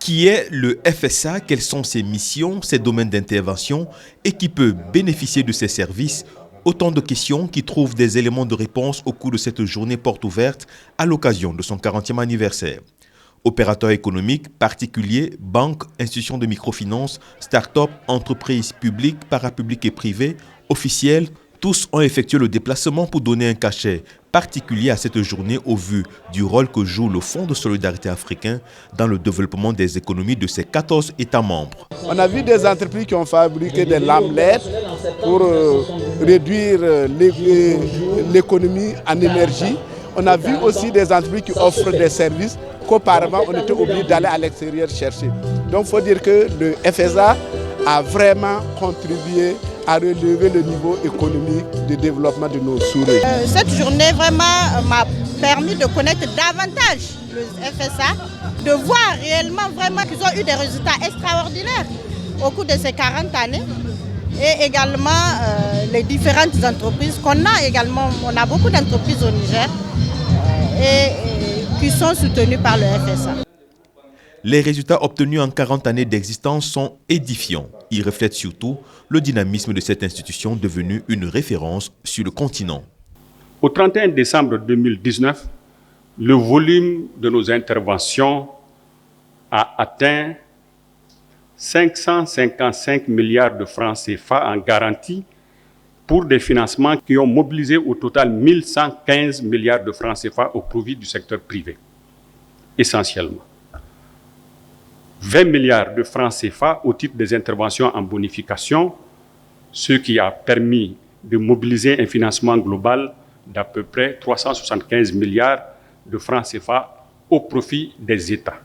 Qui est le FSA? Quelles sont ses missions, ses domaines d'intervention et qui peut bénéficier de ses services? Autant de questions qui trouvent des éléments de réponse au cours de cette journée porte ouverte à l'occasion de son 40e anniversaire. Opérateurs économiques, particuliers, banques, institutions de microfinance, start-up, entreprises publiques, parapubliques et privées, officiels, tous ont effectué le déplacement pour donner un cachet particulier à cette journée au vu du rôle que joue le Fonds de solidarité africain dans le développement des économies de ses 14 États membres. On a vu des entreprises qui ont fabriqué des lamellettes pour réduire l'économie en énergie. On a vu aussi des entreprises qui offrent des services qu'auparavant on était obligé d'aller à l'extérieur chercher. Donc il faut dire que le FSA a vraiment contribué à relever le niveau économique de développement de nos sous-régions. Cette journée vraiment m'a permis de connaître davantage le FSA, de voir réellement vraiment qu'ils ont eu des résultats extraordinaires au cours de ces 40 années. Et également les différentes entreprises qu'on a également. On a beaucoup d'entreprises au Niger qui sont soutenues par le FSA. Les résultats obtenus en 40 années d'existence sont édifiants. Ils reflètent surtout le dynamisme de cette institution devenue une référence sur le continent. Au 31 décembre 2019, le volume de nos interventions a atteint 555 milliards de francs CFA en garantie pour des financements qui ont mobilisé au total 1115 milliards de francs CFA au profit du secteur privé, essentiellement. 20 milliards de francs CFA au titre des interventions en bonification, ce qui a permis de mobiliser un financement global d'à peu près 375 milliards de francs CFA au profit des États.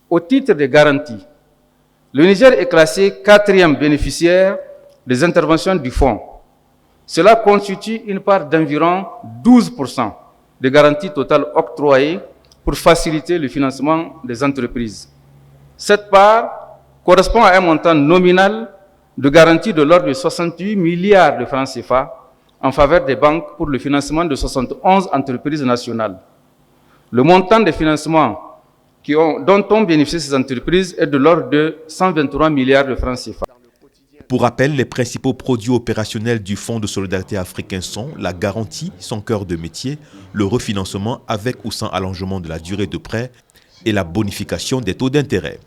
Au titre des garanties, le Niger est classé 4e bénéficiaire des interventions du fonds. Cela constitue une part d'environ 12% des garanties totales octroyées pour faciliter le financement des entreprises. Cette part correspond à un montant nominal de garantie de l'ordre de 68 milliards de francs CFA en faveur des banques pour le financement de 71 entreprises nationales. Le montant des financements dont ont bénéficié ces entreprises est de l'ordre de 123 milliards de francs CFA. Pour rappel, les principaux produits opérationnels du Fonds de solidarité africain sont la garantie, son cœur de métier, le refinancement avec ou sans allongement de la durée de prêt et la bonification des taux d'intérêt.